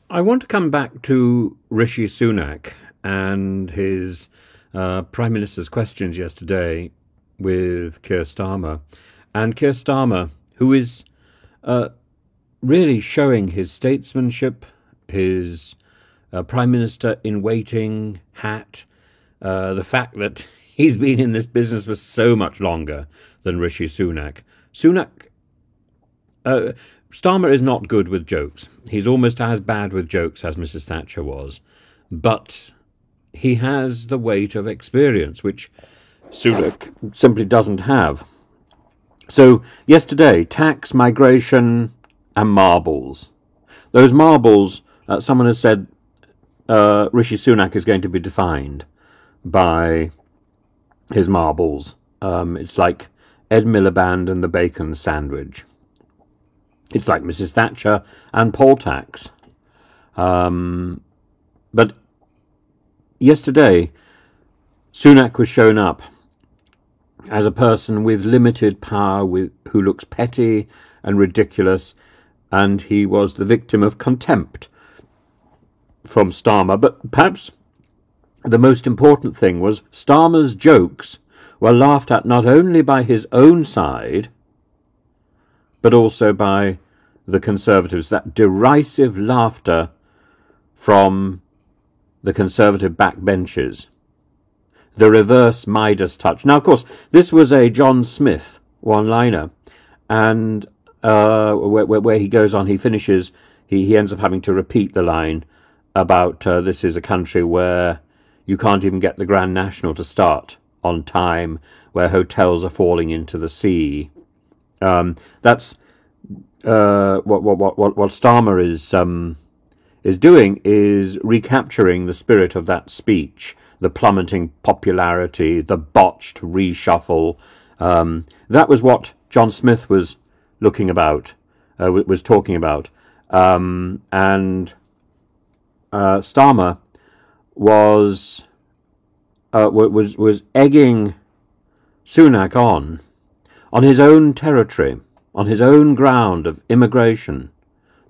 I want to come back to Rishi Sunak and his Prime Minister's questions yesterday with Keir Starmer. And Keir Starmer, who is uh, really showing his statesmanship, his Prime Minister in waiting hat, the fact that he's been in this business for so much longer than Rishi Sunak. Uh, Starmer is not good with jokes. He's almost as bad with jokes as Mrs. Thatcher was. But he has the weight of experience, which Sunak simply doesn't have. So, yesterday, tax, migration, and marbles. Those marbles, someone has said Rishi Sunak is going to be defined by his marbles. It's like Ed Miliband and the bacon sandwich. It's like Mrs. Thatcher and poll tax. But yesterday, Sunak was shown up as a person with limited power, who looks petty and ridiculous, and he was the victim of contempt from Starmer. But perhaps the most important thing was Starmer's jokes were laughed at not only by his own side, but also by the Conservatives. That derisive laughter from the Conservative backbenches. The reverse Midas touch. Now, of course, this was a John Smith one-liner, and where he goes on, he finishes, he ends up having to repeat the line about this is a country where you can't even get the Grand National to start on time, where hotels are falling into the sea. That's what Starmer is doing is recapturing the spirit of that speech, the plummeting popularity, the botched reshuffle. That was what John Smith was talking about, and Starmer was egging Sunak on his own territory, on his own ground of immigration,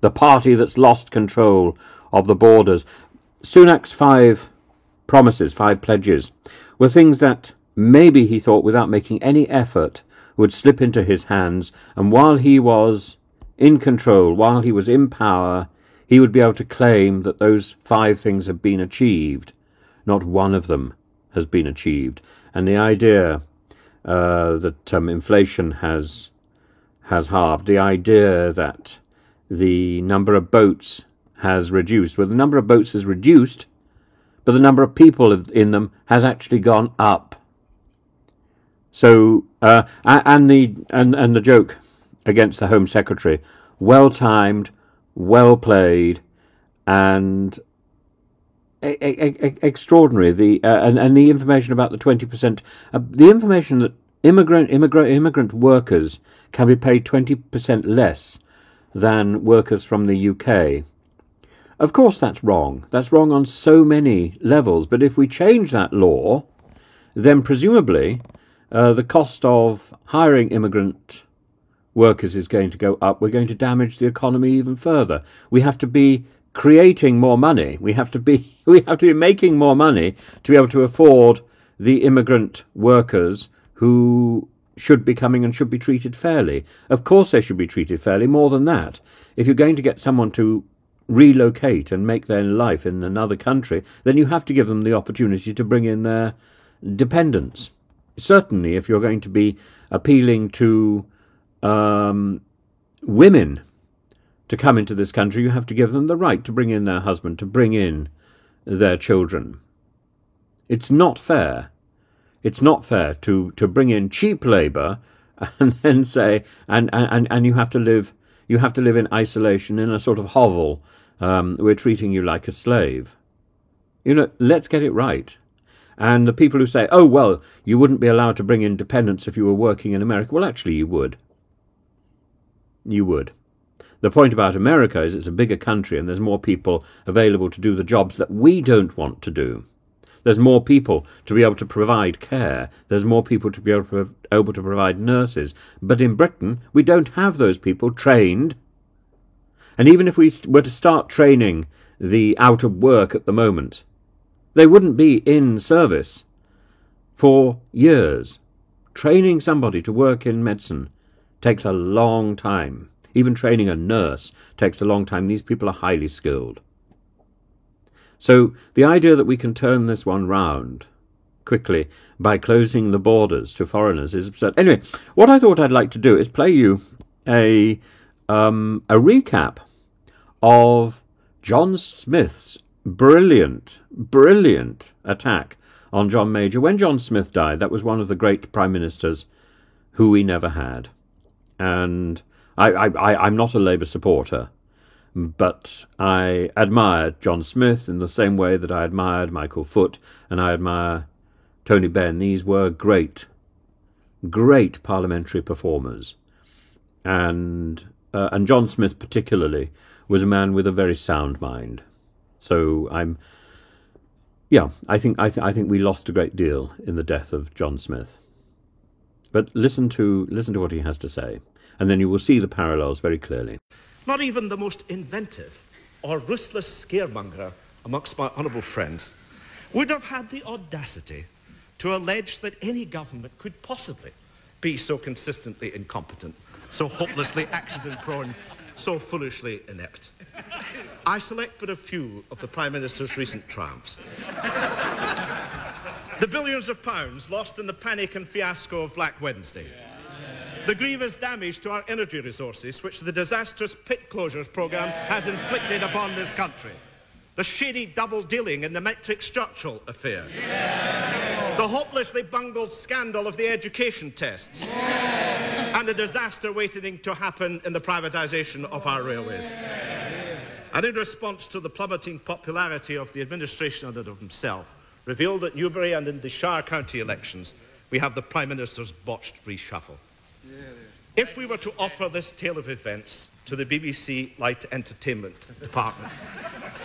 the party that's lost control of the borders. Sunak's 5 promises, 5 pledges, were things that maybe he thought, without making any effort, would slip into his hands, and while he was in control, while he was in power, he would be able to claim that those 5 things have been achieved. Not one of them has been achieved. And the idea that inflation has halved, the idea that the number of boats has reduced. Well, the number of boats has reduced, but the number of people in them has actually gone up. So, and the joke against the Home Secretary, well timed, well played, and extraordinary. And the information about the 20%, the information that immigrant workers can be paid 20% less than workers from the UK. Of course, that's wrong. That's wrong on so many levels. But if we change that law, then presumably the cost of hiring immigrant workers is going to go up. We're going to damage the economy even further. We have to be creating more money. We have to be making more money to be able to afford the immigrant workers who should be coming and should be treated fairly. Of course they should be treated fairly. More than that, if you're going to get someone to relocate and make their life in another country, then you have to give them the opportunity to bring in their dependents. Certainly, if you're going to be appealing to women to come into this country, you have to give them the right to bring in their husband, to bring in their children. It's not fair. It's not fair to bring in cheap labour and then say and you have to live in isolation in a sort of hovel. We're treating you like a slave. Let's get it right. And the people who say, oh, well, you wouldn't be allowed to bring in dependents if you were working in America. Well, actually, you would. You would. The point about America is it's a bigger country and there's more people available to do the jobs that we don't want to do. There's more people to be able to provide care. There's more people to be able to provide nurses. But in Britain, we don't have those people trained. And even if we were to start training the out of work at the moment. They wouldn't be in service for years. Training somebody to work in medicine takes a long time. Even training a nurse takes a long time. These people are highly skilled. So the idea that we can turn this one round quickly by closing the borders to foreigners is absurd. Anyway, what I thought I'd like to do is play you a recap of John Smith's brilliant attack on John Major. When John Smith died, that was one of the great prime ministers who we never had. And I'm not a Labour supporter, but I admired John Smith in the same way that I admired Michael Foot and I admire Tony Benn. These were great parliamentary performers. And John Smith particularly was a man with a very sound mind. So I think we lost a great deal in the death of John Smith. But listen to what he has to say, and then you will see the parallels very clearly. Not even the most inventive or ruthless scaremonger amongst my honourable friends would have had the audacity to allege that any government could possibly be so consistently incompetent, so hopelessly accident-prone, so foolishly inept. I select but a few of the Prime Minister's recent triumphs. The billions of pounds lost in the panic and fiasco of Black Wednesday. The grievous damage to our energy resources which the disastrous pit closures programme has inflicted upon this country. The shady double-dealing in the metric structural affair. The hopelessly bungled scandal of the education tests. And the disaster waiting to happen in the privatisation of our railways. And in response to the plummeting popularity of the administration and of himself, revealed at Newbury and in the Shire County elections, we have the Prime Minister's botched reshuffle. If we were to offer this tale of events to the BBC Light Entertainment Department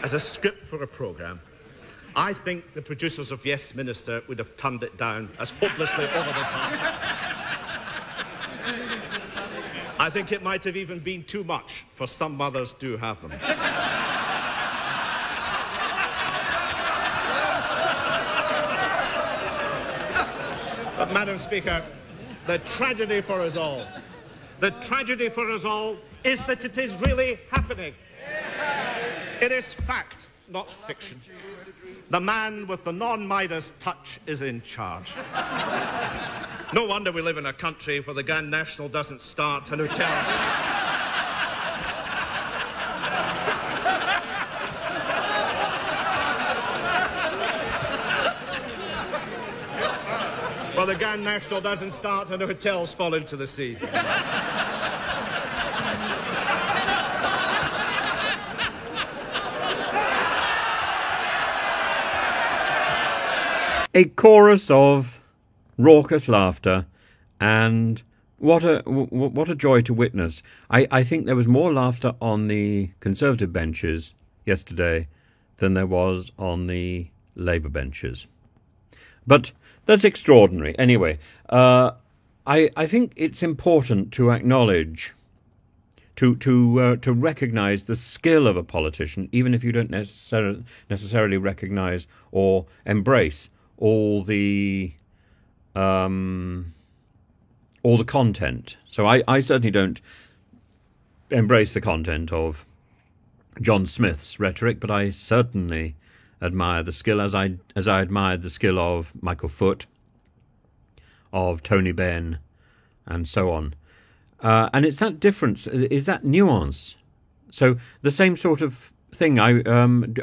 as a script for a programme, I think the producers of Yes Minister would have turned it down as hopelessly over the top. I think it might have even been too much, for some mothers do have them. But, Madam Speaker, the tragedy for us all is that it is really happening. It is fact, not fiction. The man with the non-Midas touch is in charge. No wonder we live in a country where the Grand National doesn't start an hotel. Well, the Grand National doesn't start and hotels fall into the sea. A chorus of raucous laughter, and what a joy to witness. I think there was more laughter on the Conservative benches yesterday than there was on the Labour benches. But that's extraordinary. Anyway, I think it's important to acknowledge, to recognise the skill of a politician, even if you don't necessarily recognise or embrace all the content. So I certainly don't embrace the content of John Smith's rhetoric, but I certainly admire the skill, as I admired the skill of Michael Foot, of Tony Benn, and so on. And it's that difference, is that nuance. So the same sort of thing,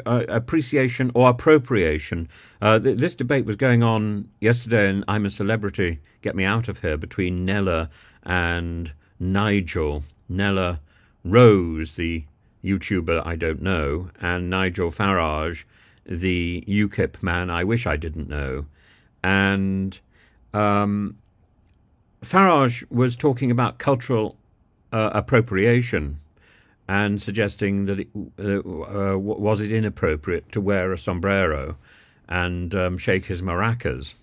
appreciation or appropriation. This debate was going on yesterday in I'm a Celebrity, Get Me Out of Here, between Nella and Nigel. Nella Rose, the YouTuber I don't know, and Nigel Farage, the UKIP man I wish I didn't know. And Farage was talking about cultural appropriation and suggesting that was it inappropriate to wear a sombrero and shake his maracas.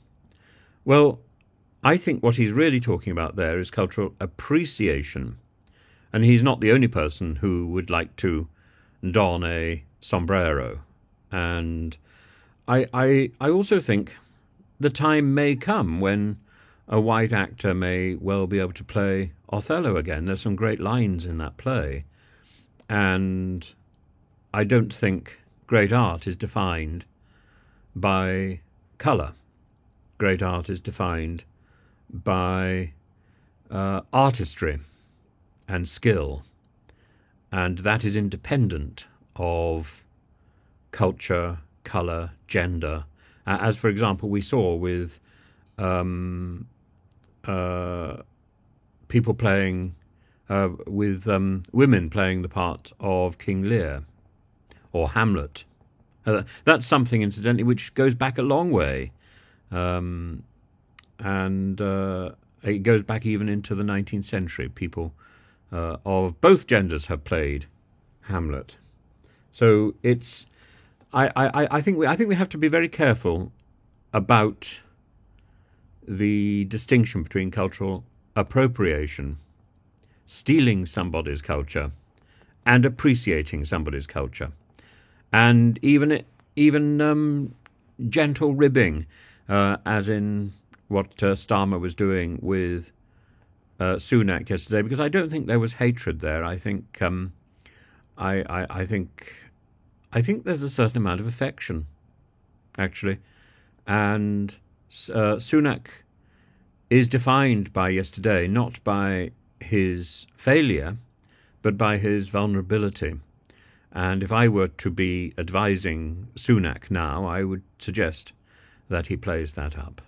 Well, I think what he's really talking about there is cultural appreciation. And he's not the only person who would like to don a sombrero. And I also think the time may come when a white actor may well be able to play Othello again. There's some great lines in that play. And I don't think great art is defined by colour. Great art is defined by artistry and skill. And that is independent of culture, colour, gender. As, for example, we saw with people playing, with women playing the part of King Lear or Hamlet. That's something, incidentally, which goes back a long way. And it goes back even into the 19th century. People of both genders have played Hamlet. So it's, I think we have to be very careful about the distinction between cultural appropriation, stealing somebody's culture, and appreciating somebody's culture, and even gentle ribbing, as in what Starmer was doing with Sunak yesterday, because I don't think there was hatred there. I think I think there's a certain amount of affection, actually, and Sunak is defined by yesterday not by his failure, but by his vulnerability. And if I were to be advising Sunak now, I would suggest that he plays that up.